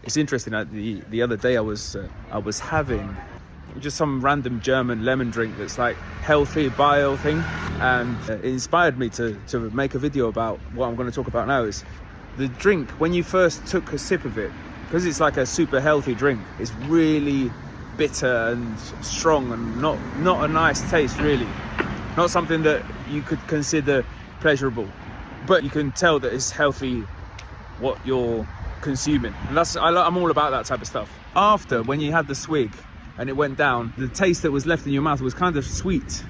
It's interesting. The other day I was having just some random German lemon drink that's like healthy bio thing, and it inspired me to make a video about what I'm going to talk about now. Is the drink, when you first took a sip of it, because it's like a super healthy drink, it's really bitter and strong and not a nice taste, really. Not something that you could consider pleasurable, but you can tell that it's healthy what you're consuming, and I'm all about that type of stuff. After, when you had the swig and it went down, the taste that was left in your mouth was kind of sweet.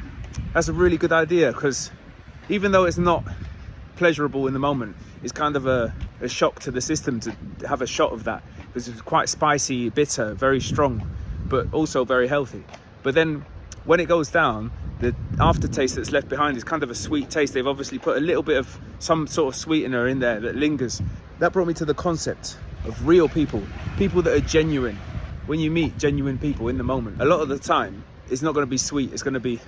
That's a really good idea, because even though it's not pleasurable in the moment, it's kind of a shock to the system to have a shot of that, because it's quite spicy, bitter, very strong, but also very healthy. But then when it goes down, the aftertaste that's left behind is kind of a sweet taste. They've obviously put a little bit of some sort of sweetener in there that lingers. That brought me to the concept of real people that are genuine. When you meet genuine people in the moment, a lot of the time it's not going to be sweet, it's going to be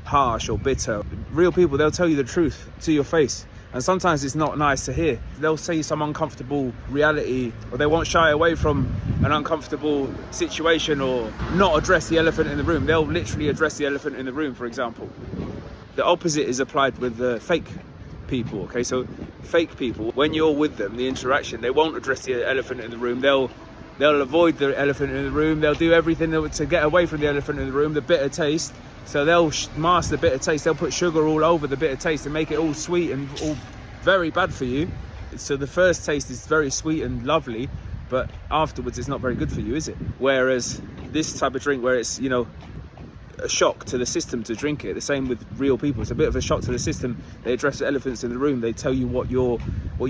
harsh or bitter. Real people, they'll tell you the truth to your face, and sometimes it's not nice to hear. They'll say some uncomfortable reality, or they won't shy away from an uncomfortable situation or not address the elephant in the room. They'll literally address the elephant in the room, for example. The opposite is applied with the fake people. Okay, so fake people, when you're with them, the interaction, they won't address the elephant in the room. They'll avoid the elephant in the room. They'll do everything to get away from the elephant in the room, the bitter taste. So they'll mask the bitter taste. They'll put sugar all over the bitter taste and make it all sweet and all very bad for you. So the first taste is very sweet and lovely, but afterwards it's not very good for you, is it? Whereas this type of drink, where it's, you know, a shock to the system to drink it, the same with real people. It's a bit of a shock to the system. They address the elephants in the room. They tell you what you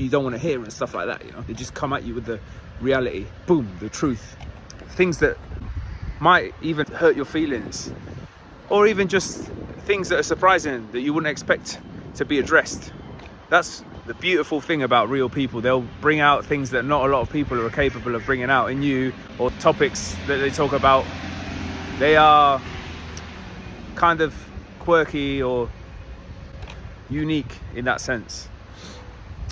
don't want to hear and stuff like that. You know, they just come at you with the reality, boom, the truth, things that might even hurt your feelings, or even just things that are surprising that you wouldn't expect to be addressed. That's the beautiful thing about real people. They'll bring out things that not a lot of people are capable of bringing out in you, or topics that they talk about. They are kind of quirky or unique in that sense.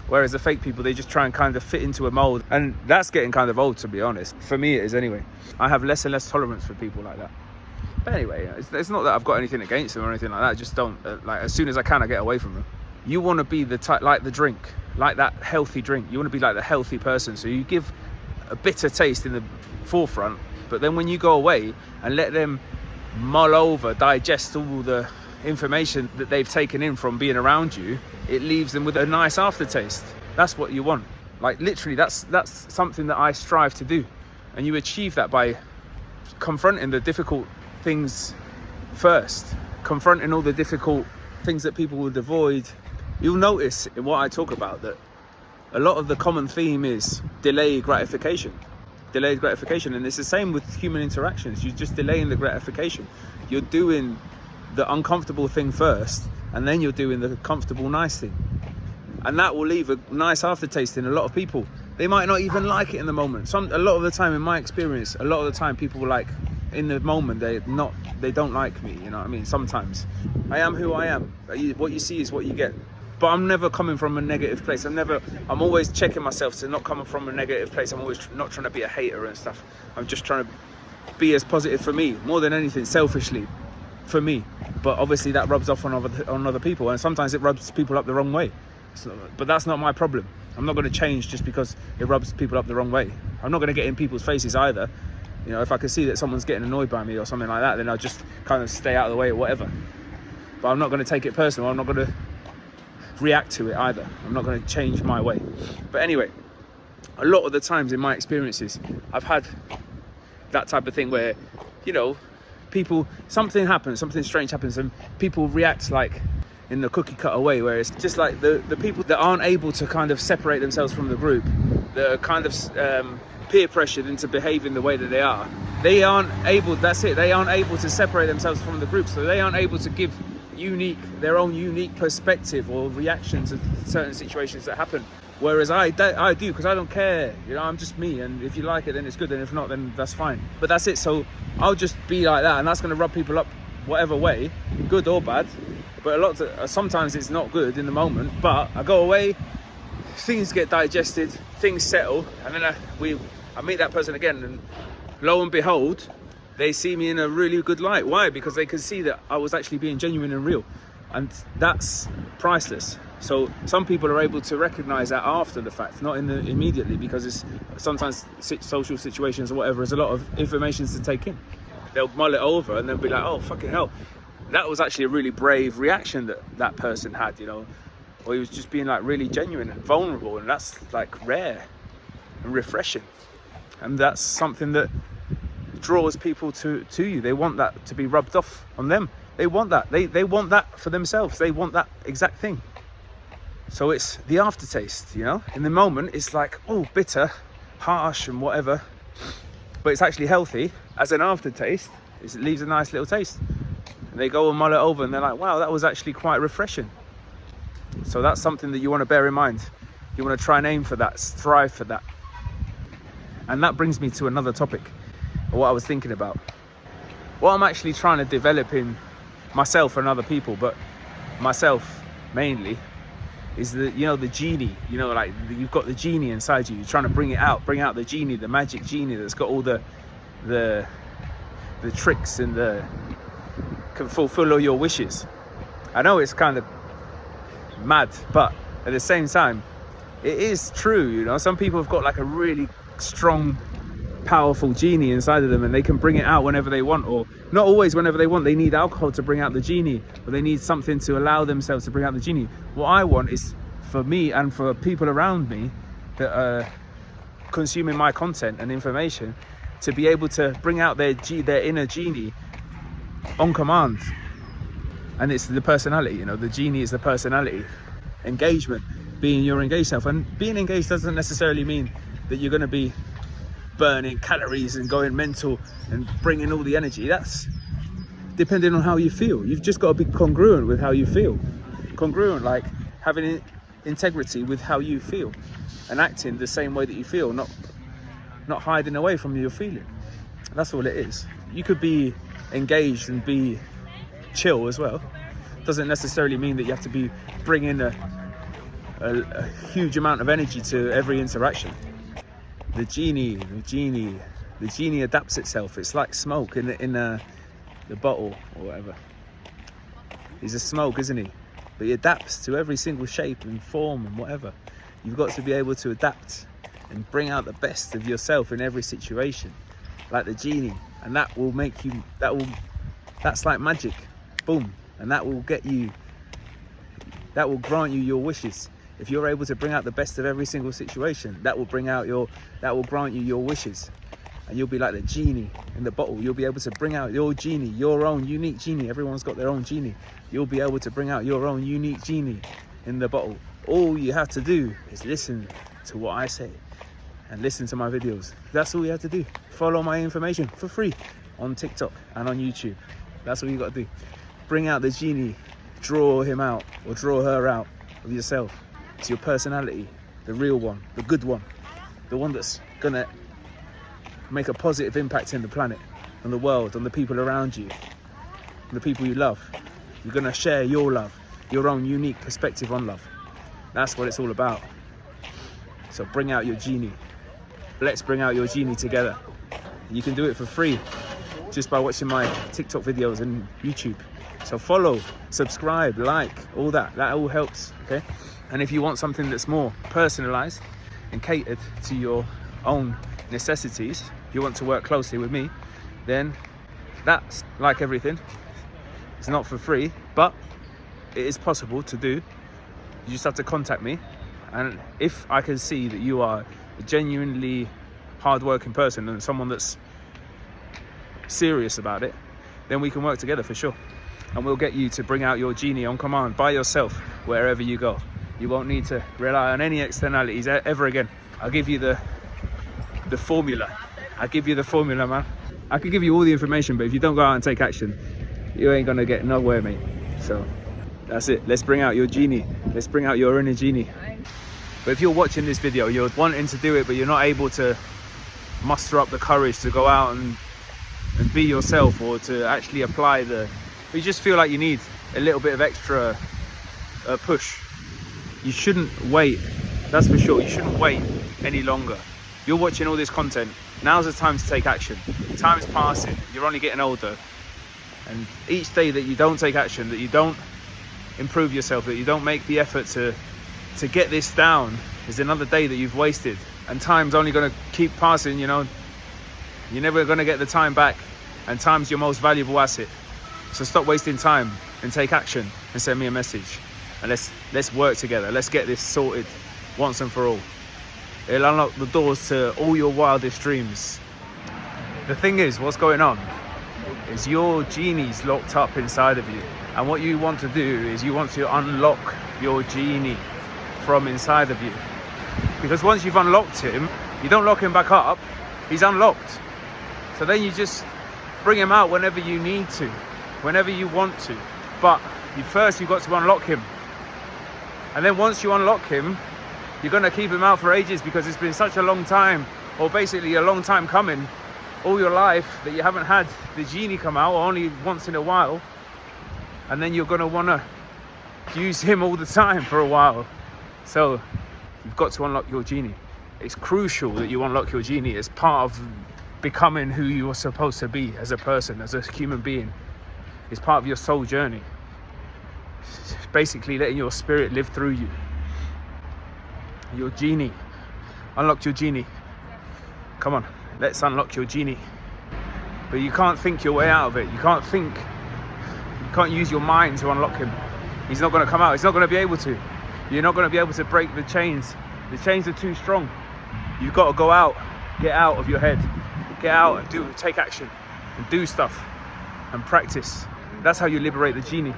Whereas the fake people, they just try and kind of fit into a mold, and that's getting kind of old, to be honest. For me it is anyway. I have less and less tolerance for people like that. But anyway, it's not that I've got anything against them or anything like that. I just don't, like, as soon as I can, I get away from them. You want to be the type, like the drink, like that healthy drink. You want to be like the healthy person. So you give a bitter taste in the forefront, but then when you go away and let them mull over, digest all the information that they've taken in from being around you, it leaves them with a nice aftertaste. That's what you want. Like, literally, that's something that I strive to do. And you achieve that by confronting the difficult things first, confronting all the difficult things that people would avoid. You'll notice in what I talk about that a lot of the common theme is delayed gratification, and it's the same with human interactions. You're just delaying the gratification. You're doing the uncomfortable thing first, and then you're doing the comfortable nice thing, and that will leave a nice aftertaste in a lot of people. They might not even like it in the moment. A lot of the time, in my experience, a lot of the time people like, in the moment, they don't like me, you know what I mean? Sometimes I am who I am. What you see is what you get. But I'm never coming from a negative place. I'm always checking myself to not come from a negative place. I'm always not trying to be a hater and stuff. I'm just trying to be as positive for me, more than anything, selfishly for me. But obviously that rubs off on other people, and sometimes it rubs people up the wrong way. But that's not my problem. I'm not going to change just because it rubs people up the wrong way. I'm not going to get in people's faces either. You know, if I can see that someone's getting annoyed by me or something like that, then I'll just kind of stay out of the way or whatever. But I'm not going to take it personal. I'm not going to react to it either. I'm not going to change my way. But anyway, a lot of the times in my experiences, I've had that type of thing where, you know, something happens, something strange happens, and people react like in the cookie cutter way, where it's just like the people that aren't able to kind of separate themselves from the group, that are kind of peer pressured into behaving the way that they are. They aren't able to separate themselves from the group, so they aren't able to give their own unique perspective or reaction to certain situations that happen. Whereas I do, because I don't care, you know, I'm just me, and if you like it then it's good, and if not then that's fine. But that's it. So I'll just be like that, and that's going to rub people up whatever way, good or bad. But sometimes it's not good in the moment, but I go away, things get digested, things settle, and then I meet that person again, and lo and behold, they see me in a really good light. Why? Because they can see that I was actually being genuine and real, and that's priceless. So some people are able to recognize that after the fact, not immediately, because it's sometimes social situations or whatever, there's a lot of information to take in. They'll mull it over and then be like, oh fucking hell, that was actually a really brave reaction that person had, you know, or he was just being like really genuine and vulnerable, and that's like rare and refreshing, and that's something that draws people to you. They want that to be rubbed off on them. They want that. They want that for themselves. They want that exact thing. So it's the aftertaste, you know. In the moment, it's like, oh, bitter, harsh, and whatever, but it's actually healthy. As an aftertaste, it leaves a nice little taste. And they go and mull it over, and they're like, wow, that was actually quite refreshing. So that's something that you want to bear in mind. You want to try and aim for that, strive for that. And that brings me to another topic, or what I was thinking about. What I'm actually trying to develop in myself and other people, but myself mainly, is the, you know, the genie. You know, like you've got the genie inside you. You're trying to bring out the genie, the magic genie that's got all the tricks and can fulfill all your wishes. I know it's kind of mad, but at the same time, it is true. You know, some people have got like a really strong, powerful genie inside of them, and they can bring it out whenever they want, or not always whenever they want. They need alcohol to bring out the genie, or they need something to allow themselves to bring out the genie. What I want is for me and for people around me that are consuming my content and information to be able to bring out their inner genie on command. And it's the personality, you know, the genie is the personality. Engagement, being your engaged self. And being engaged doesn't necessarily mean that you're going to be burning calories and going mental and bringing all the energy. That's depending on how you feel. You've just got to be congruent with how you feel. Congruent, like having integrity with how you feel and acting the same way that you feel, not hiding away from your feeling. That's all it is. You could be engaged and be chill as well. Doesn't necessarily mean that you have to be bringing a huge amount of energy to every interaction. The genie adapts itself. It's like smoke in the bottle or whatever. He's a smoke, isn't he? But he adapts to every single shape and form and whatever. You've got to be able to adapt and bring out the best of yourself in every situation, like the genie, and that will make you. That's like magic, boom, and that will get you. That will grant you your wishes. If you're able to bring out the best of every single situation, that will grant you your wishes. And you'll be like the genie in the bottle. You'll be able to bring out your genie, your own unique genie. Everyone's got their own genie. You'll be able to bring out your own unique genie in the bottle. All you have to do is listen to what I say and listen to my videos. That's all you have to do. Follow my information for free on TikTok and on YouTube. That's all you got to do. Bring out the genie, draw him out or draw her out of yourself. It's your personality, the real one, the good one, the one that's gonna make a positive impact in the planet, on the world, on the people around you, on the people you love. You're gonna share your love, your own unique perspective on love. That's what it's all about. So bring out your genie. Let's bring out your genie together. You can do it for free just by watching my TikTok videos and YouTube. So follow, subscribe, like, all that. That all helps, okay? And if you want something that's more personalized and catered to your own necessities, you want to work closely with me, then that's like everything. It's not for free, but it is possible to do. You just have to contact me. And if I can see that you are a genuinely hardworking person and someone that's serious about it, then we can work together for sure. And we'll get you to bring out your genie on command by yourself wherever you go. You won't need to rely on any externalities ever again. I'll give you the formula. I'll give you the formula, man. I can give you all the information, but if you don't go out and take action, you ain't gonna get nowhere, mate. So that's it. Let's bring out your genie. Let's bring out your inner genie. But if you're watching this video, you're wanting to do it, but you're not able to muster up the courage to go out and be yourself, or to actually apply you just feel like you need a little bit of extra push. You shouldn't wait That's for sure. You shouldn't wait any longer. You're watching all this content. Now's the time to take action. Time's passing. You're only getting older. And each day that you don't take action, that you don't improve yourself, that you don't make the effort to get this down, is another day that you've wasted. And time's only going to keep passing, you know. You're never going to get the time back. And time's your most valuable asset. So stop wasting time and take action and send me a message. And let's work together. Let's get this sorted once and for all. It'll unlock the doors to all your wildest dreams. The thing is, what's going on is your genie's locked up inside of you. And what you want to do is you want to unlock your genie from inside of you. Because once you've unlocked him, you don't lock him back up, he's unlocked. So then you just bring him out whenever you need to, whenever you want to. But first you've got to unlock him. And then once you unlock him, you're going to keep him out for ages, because it's been such a long time, or basically a long time coming, all your life, that you haven't had the genie come out, or only once in a while. And then you're going to want to use him all the time for a while. So you've got to unlock your genie. It's crucial that you unlock your genie as part of becoming who you're supposed to be as a person, as a human being. It's part of your soul journey. It's basically letting your spirit live through you. Your genie. Unlock your genie. Come on, let's unlock your genie. But you can't think your way out of it. You can't use your mind to unlock him. He's not going to come out. He's not going to be able to. You're not going to be able to break the chains. The chains are too strong. You've got to go out. Get out of your head. Get out and take action and do stuff and practice. That's how you liberate the genie.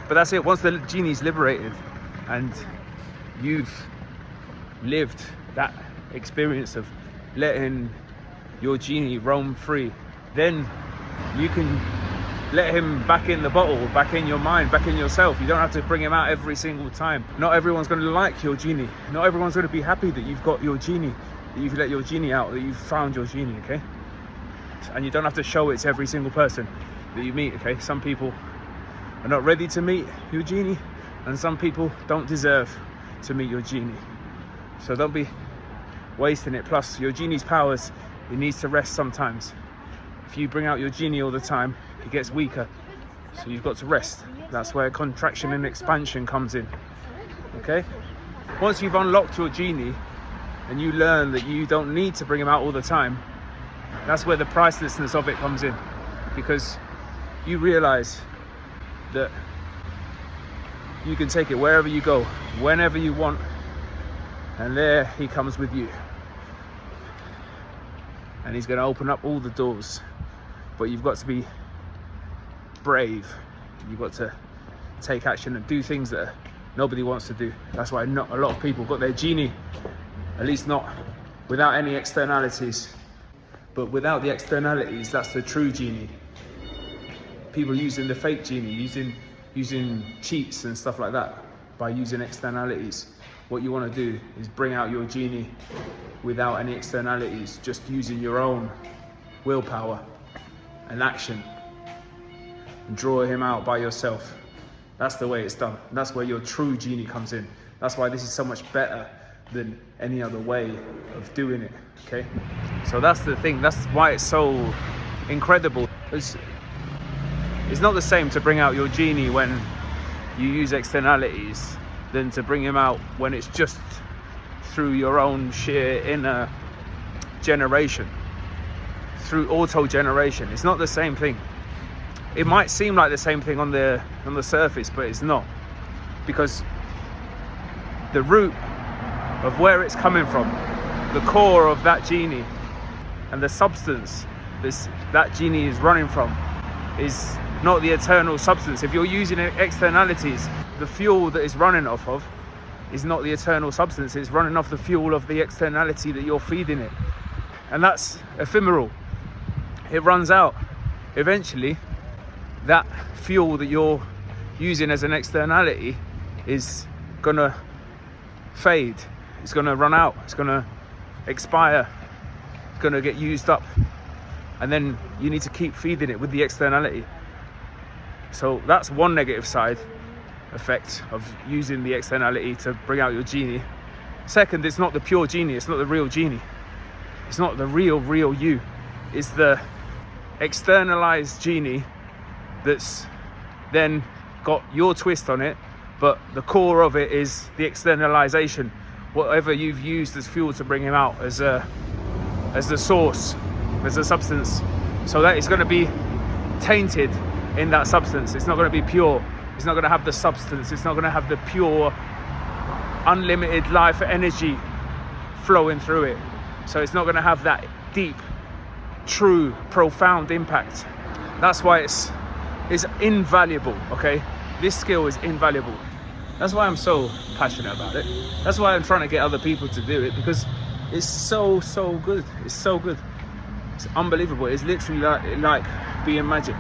But that's it. Once the genie's liberated and you've lived that experience of letting your genie roam free, then you can let him back in the bottle, back in your mind, back in yourself. You don't have to bring him out every single time. Not everyone's going to like your genie. Not everyone's going to be happy that you've got your genie, that you've let your genie out, that you've found your genie, okay? And you don't have to show it to every single person that you meet, okay? Some people are not ready to meet your genie, and some people don't deserve to meet your genie. So don't be wasting it. Plus, your genie's powers, it needs to rest sometimes. If you bring out your genie all the time, it gets weaker. So you've got to rest. That's where contraction and expansion comes in. Okay? Once you've unlocked your genie and you learn that you don't need to bring him out all the time, that's where the pricelessness of it comes in. Because you realize that you can take it wherever you go, whenever you want, and there he comes with you. And he's going to open up all the doors. But you've got to be brave. You've got to take action and do things that nobody wants to do. That's why not a lot of people got their genie, at least not without any externalities. But without the externalities, that's the true genie. People using the fake genie, using cheats and stuff like that by using externalities. What you want to do is bring out your genie without any externalities, just using your own willpower and action, and draw him out by yourself. That's the way it's done. That's where your true genie comes in. That's why this is so much better than any other way of doing it, okay? So that's the thing. That's why it's so incredible. It's not the same to bring out your genie when you use externalities than to bring him out when it's just through your own sheer inner generation, through auto-generation. It's not the same thing. It might seem like the same thing on the surface, but it's not. Because the root of where it's coming from, the core of that genie, and the substance that genie is running from is not the eternal substance. If you're using externalities, the fuel that it's running off of is not the eternal substance. It's running off the fuel of the externality that you're feeding it. And that's ephemeral. It runs out. Eventually, that fuel that you're using as an externality is gonna fade. It's gonna run out. It's gonna expire. It's gonna get used up. And then you need to keep feeding it with the externality. So that's one negative side effect of using the externality to bring out your genie. Second, it's not the pure Genie. It's not the real Genie. It's not the real you. It's the externalized Genie that's then got your twist on it, but the core of it is the externalization, whatever you've used as fuel to bring him out, as the source, as a substance, so that it's going to be tainted in that substance. It's not going to be pure. It's not going to have the substance. It's not going to have the pure, unlimited life energy flowing through it. So it's not going to have that deep, true, profound impact. That's why it's invaluable, okay? This skill is invaluable. That's why I'm so passionate about it. That's why I'm trying to get other people to do it, because it's so good. It's so good. It's unbelievable. It's literally like being magic.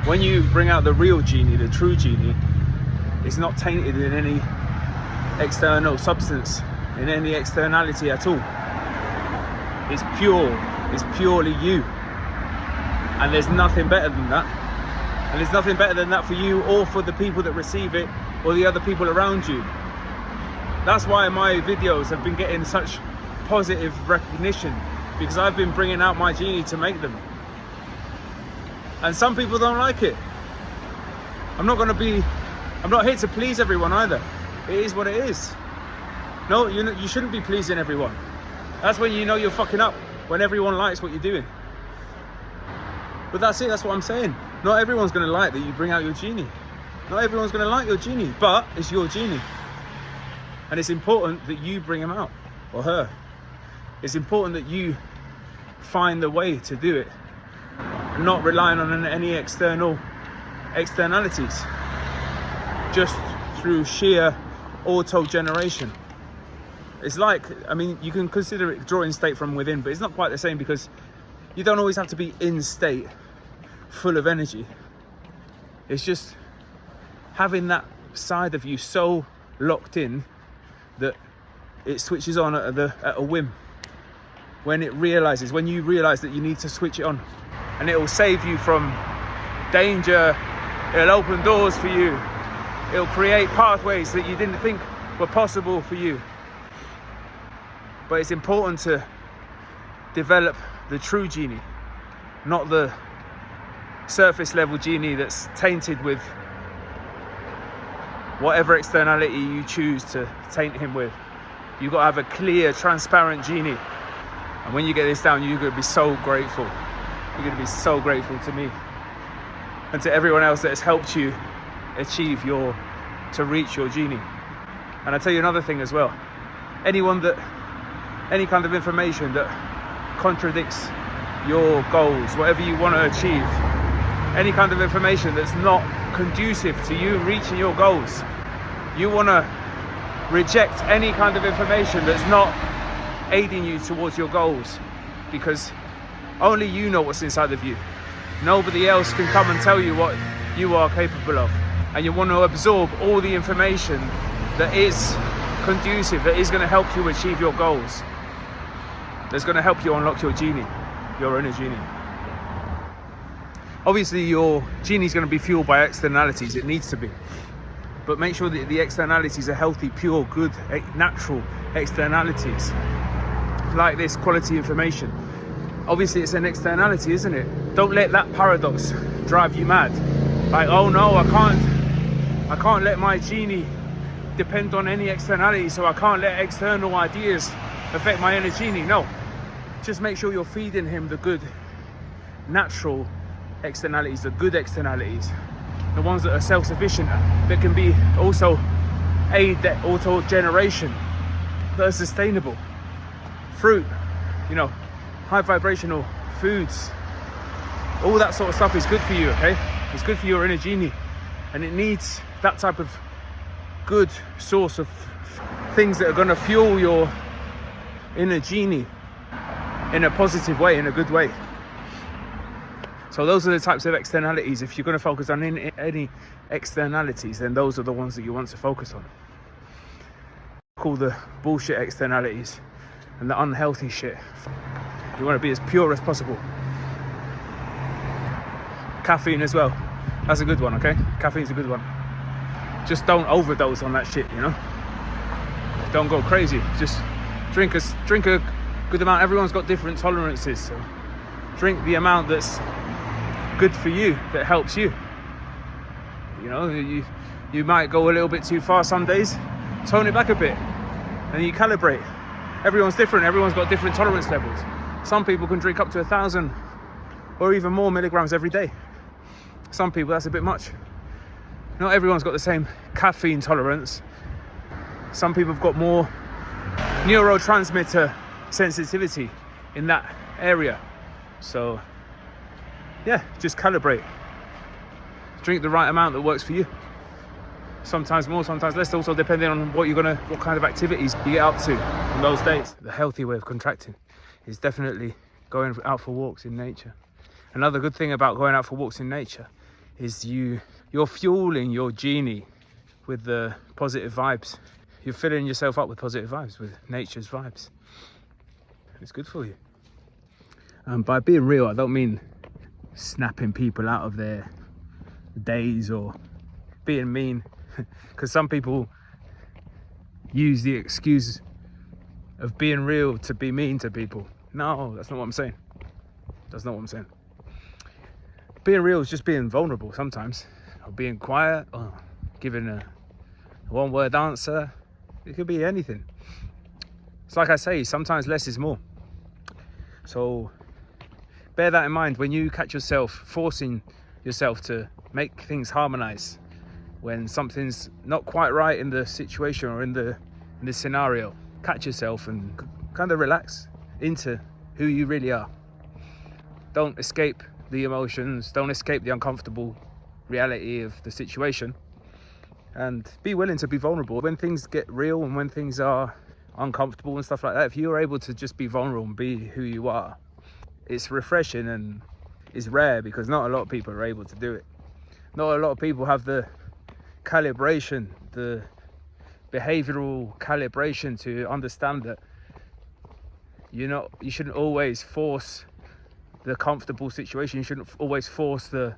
When you bring out the real Genie, the true Genie, it's not tainted in any external substance, in any externality at all. It's pure. It's purely you. And there's nothing better than that. And there's nothing better than that for you or for the people that receive it or the other people around you. That's why my videos have been getting such positive recognition, because I've been bringing out my Genie to make them. And some people don't like it. I'm not here to please everyone either. It is what it is. No, you shouldn't be pleasing everyone. That's when you know you're fucking up, when everyone likes what you're doing. But that's it, that's what I'm saying. Not everyone's going to like that you bring out your Genie. Not everyone's going to like your Genie, but it's your Genie. And it's important that you bring him out, or her. It's important that you find the way to do it, not relying on any externalities, just through sheer auto-generation. It's like, I mean, you can consider it drawing state from within, but it's not quite the same, because you don't always have to be in state, full of energy. It's just having that side of you so locked in that it switches on at a whim. When you realise that you need to switch it on, and it will save you from danger. It'll open doors for you. It'll create pathways that you didn't think were possible for you. But it's important to develop the true Genie, not the surface level Genie that's tainted with whatever externality you choose to taint him with. You've got to have a clear, transparent Genie. And when you get this down, you're going to be so grateful. You're going to be so grateful to me and to everyone else that has helped you to reach your Genie. And I'll tell you another thing as well. Any kind of information that contradicts your goals, whatever you want to achieve, any kind of information that's not conducive to you reaching your goals, you want to reject any kind of information that's not aiding you towards your goals, because only you know what's inside of you. Nobody else can come and tell you what you are capable of. And you want to absorb all the information that is conducive, that is going to help you achieve your goals, that's going to help you unlock your Genie, your inner Genie. Obviously your Genie is going to be fueled by externalities. It needs to be. But make sure that the externalities are healthy, pure, good, natural externalities, like this quality information. Obviously it's an externality, isn't it? Don't let that paradox drive you mad. Like, oh no, I can't let my Genie depend on any externality, so I can't let external ideas affect my inner Genie. No, just make sure you're feeding him the good, natural externalities, the good externalities, the ones that are self-sufficient, that can be also aid that auto-generation, that are sustainable. Fruit, high vibrational foods, all that sort of stuff is good for you, okay? It's good for your inner Genie, and it needs that type of good source of things that are going to fuel your inner Genie in a positive way, in a good way. So those are the types of externalities. If you're going to focus on any externalities, then those are the ones that you want to focus on. Call the bullshit externalities and the unhealthy shit. You want to be as pure as possible. Caffeine as well. That's a good one, okay? Caffeine's a good one. Just don't overdose on that shit, don't go crazy. Just drink a good amount. Everyone's got different tolerances, so drink the amount that's good for you, that helps you. You know, you might go a little bit too far some days. Tone it back a bit, and you calibrate. Everyone's different. Everyone's got different tolerance levels. Some people can drink up to 1,000 or even more milligrams every day. Some people, that's a bit much. Not everyone's got the same caffeine tolerance. Some people have got more neurotransmitter sensitivity in that area. So yeah, just calibrate. Drink the right amount that works for you. Sometimes more, sometimes less, also depending on what kind of activities you get up to on those days. The healthy way of contracting is definitely going out for walks in nature. Another good thing about going out for walks in nature is you're fueling your genie with the positive vibes. You're filling yourself up with positive vibes, with nature's vibes. It's good for you. By being real, I don't mean snapping people out of their days or being mean, because some people use the excuse of being real to be mean to people. No, that's not what I'm saying. That's not what I'm saying. Being real is just being vulnerable sometimes, or being quiet, or giving a one-word answer. It could be anything. It's like I say, sometimes less is more. So bear that in mind when you catch yourself forcing yourself to make things harmonize when something's not quite right in the situation or in the scenario. Catch yourself and kind of relax into who you really are. Don't escape the emotions, don't escape the uncomfortable reality of the situation, and be willing to be vulnerable when things get real and when things are uncomfortable and stuff like that. If you're able to just be vulnerable and be who you are, it's refreshing and it's rare, because not a lot of people are able to do it. Not a lot of people have the calibration, the behavioral calibration to understand that you shouldn't always force the comfortable situation. You shouldn't always force the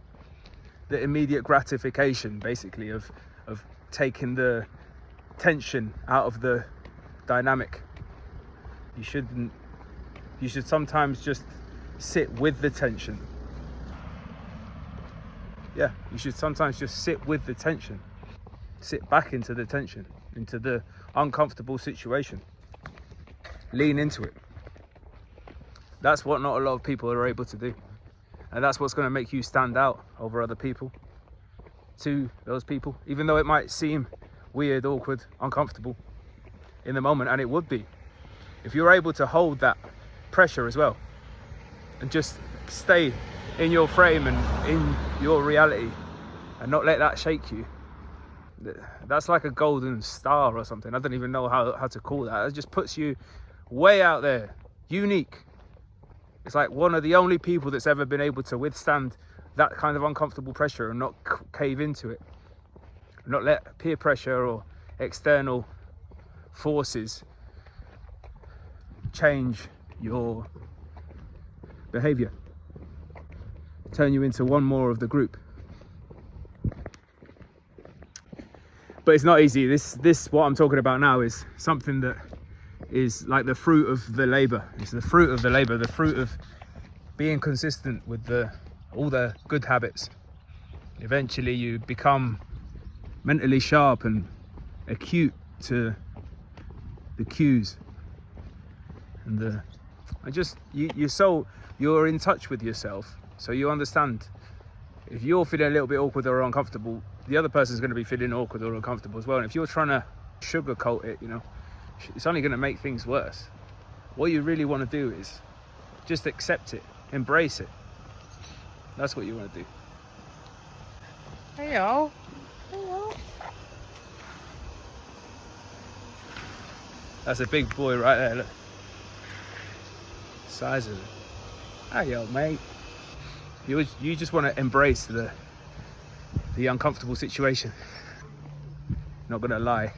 immediate gratification, basically, of taking the tension out of the dynamic. You should sometimes just sit with the tension. Yeah, you should sometimes just sit with the tension. Sit back into the tension, into the uncomfortable situation. Lean into it. That's what not a lot of people are able to do. And that's what's going to make you stand out over other people, to those people, even though it might seem weird, awkward, uncomfortable in the moment, and it would be. If you're able to hold that pressure as well and just stay in your frame and in your reality and not let that shake you, that's like a golden star or something. I don't even know how to call that. It just puts you way out there, unique. It's like one of the only people that's ever been able to withstand that kind of uncomfortable pressure and not cave into it, not let peer pressure or external forces change your behavior, turn you into one more of the group. But it's not easy. This what I'm talking about now is something that is like the fruit of the labor. It's the fruit of the labor, the fruit of being consistent with all the good habits. Eventually you become mentally sharp and acute to the cues, and you're in touch with yourself, so you understand if you're feeling a little bit awkward or uncomfortable, the other person's going to be feeling awkward or uncomfortable as well. And if you're trying to sugarcoat it, it's only going to make things worse. What you really want to do is just accept it, embrace it. That's what you want to do. Hey y'all. Hey y'all. That's a big boy right there, look. Size of it. Hey yo, mate. You just want to embrace the uncomfortable situation. Not gonna lie,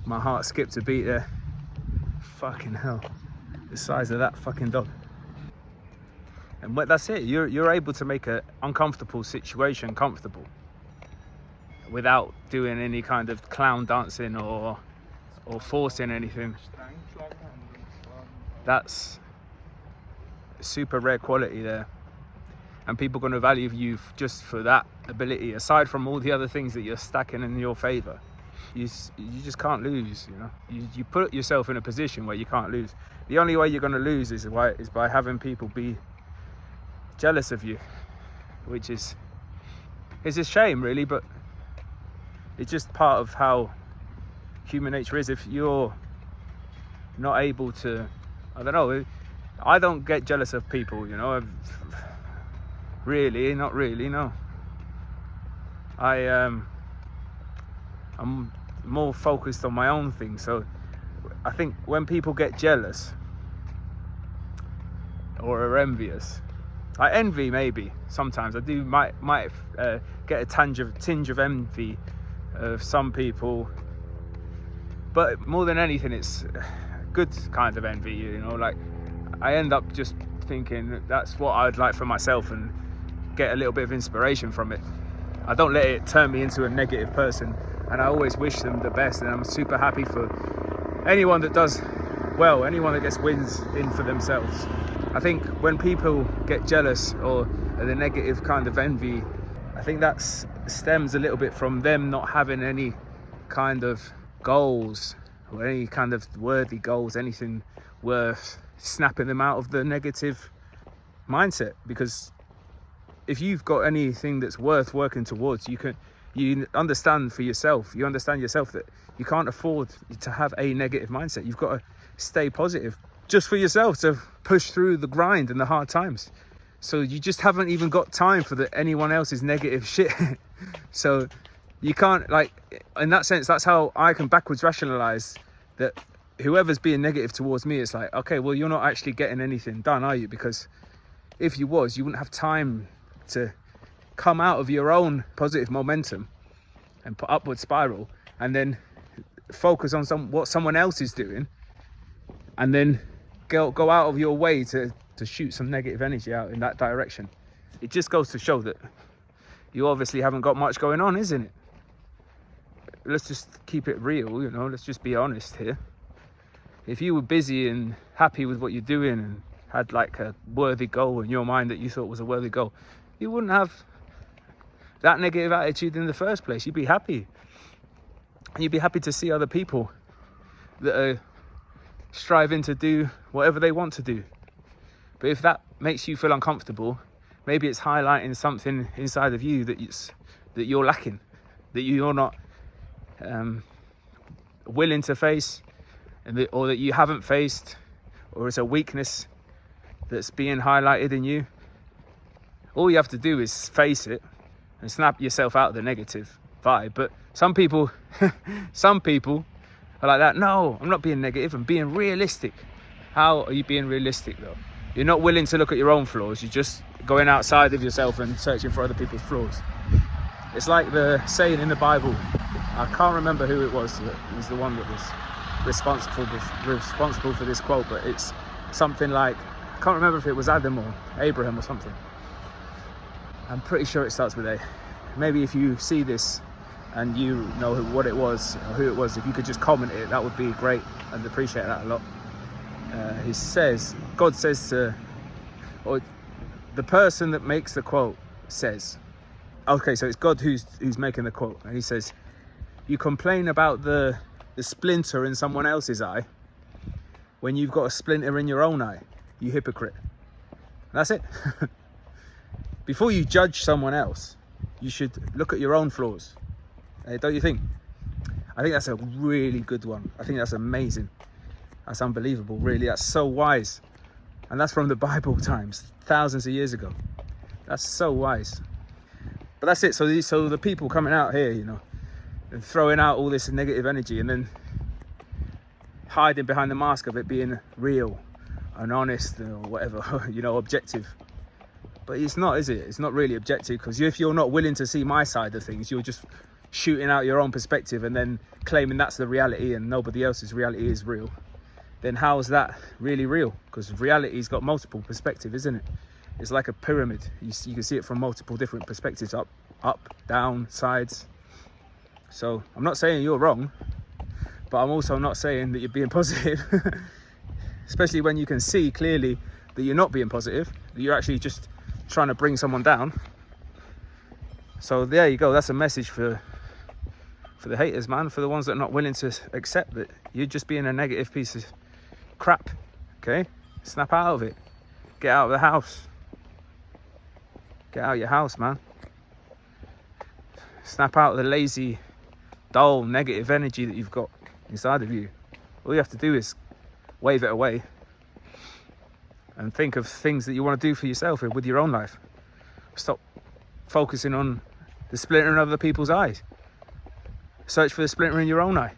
my heart skipped a beat there. Fucking hell, the size of that fucking dog. And that's it. You're able to make an uncomfortable situation comfortable without doing any kind of clown dancing or or forcing anything. That's a super rare quality there, and people are going to value you just for that ability, aside from all the other things that you're stacking in your favor. You just can't lose, you know. You put yourself in a position where you can't lose. The only way you're going to lose is by having people be jealous of you, which is a shame, really, but it's just part of how human nature is. If you're not able to, I don't know, I don't get jealous of people, you know. Really, not really, no. I'm more focused on my own thing. So I think when people get jealous or are envious, I envy maybe sometimes. I do might get a tinge of envy of some people, but more than anything, it's a good kind of envy. You know, like I end up just thinking that's what I'd like for myself and get a little bit of inspiration from it. I don't let it turn me into a negative person, and I always wish them the best, and I'm super happy for anyone that does well, anyone that gets wins in for themselves. I think when people get jealous or the negative kind of envy, I think that stems a little bit from them not having any kind of goals or any kind of worthy goals, anything worth snapping them out of the negative mindset. Because if you've got anything that's worth working towards, you understand for yourself, that you can't afford to have a negative mindset. You've got to stay positive just for yourself to push through the grind and the hard times. So you just haven't even got time for anyone else's negative shit. So you can't, like, in that sense, that's how I can backwards rationalize that whoever's being negative towards me, it's like, okay, well, you're not actually getting anything done, are you? Because if you was, you wouldn't have time to come out of your own positive momentum and put upward spiral and then focus on what someone else is doing, and then go out of your way to shoot some negative energy out in that direction. It just goes to show that you obviously haven't got much going on, isn't it? Let's just keep it real, you know, let's just be honest here. If you were busy and happy with what you're doing and had like a worthy goal in your mind that you thought was a worthy goal, you wouldn't have that negative attitude in the first place. You'd be happy. And you'd be happy to see other people that are striving to do whatever they want to do. But if that makes you feel uncomfortable, maybe it's highlighting something inside of you that you're lacking, that you're not willing to face, or that you haven't faced, or it's a weakness that's being highlighted in you. All you have to do is face it and snap yourself out of the negative vibe. But some people are like that. No, I'm not being negative, I'm being realistic. How are you being realistic though? You're not willing to look at your own flaws. You're just going outside of yourself and searching for other people's flaws. It's like the saying in the Bible. I can't remember who it was that was the one that was responsible for this quote, but it's something like, I can't remember if it was Adam or Abraham or something. I'm pretty sure it starts with A. Maybe if you see this and you know what it was or who it was, if you could just comment it, that would be great. I'd appreciate that a lot. God says to, or the person that makes the quote says, okay, so it's God who's making the quote, and he says, you complain about the splinter in someone else's eye when you've got a splinter in your own eye, you hypocrite. That's it. Before you judge someone else, you should look at your own flaws. Don't you think? I think that's a really good one. I think that's amazing. That's unbelievable, really. That's so wise. And that's from the Bible times, thousands of years ago. That's so wise. But that's it. So the people coming out here, you know, and throwing out all this negative energy and then hiding behind the mask of it being real and honest or whatever, you know, objective. But it's not, is it? It's not really objective, because if you're not willing to see my side of things, you're just shooting out your own perspective and then claiming that's the reality and nobody else's reality is real. Then how is that really real? Because reality's got multiple perspectives, isn't it? It's like a pyramid. You can see it from multiple different perspectives, up, down, sides. So I'm not saying you're wrong, but I'm also not saying that you're being positive, especially when you can see clearly that you're not being positive, that you're actually just trying to bring someone down. So there you go. That's a message for the haters, man, for the ones that are not willing to accept that you're just being a negative piece of crap. Okay, snap out of it. Get out of the house. Get out of your house, man. Snap out of the lazy, dull, negative energy that you've got inside of you. All you have to do is wave it away and think of things that you want to do for yourself with your own life. Stop focusing on the splinter in other people's eyes. Search for the splinter in your own eye.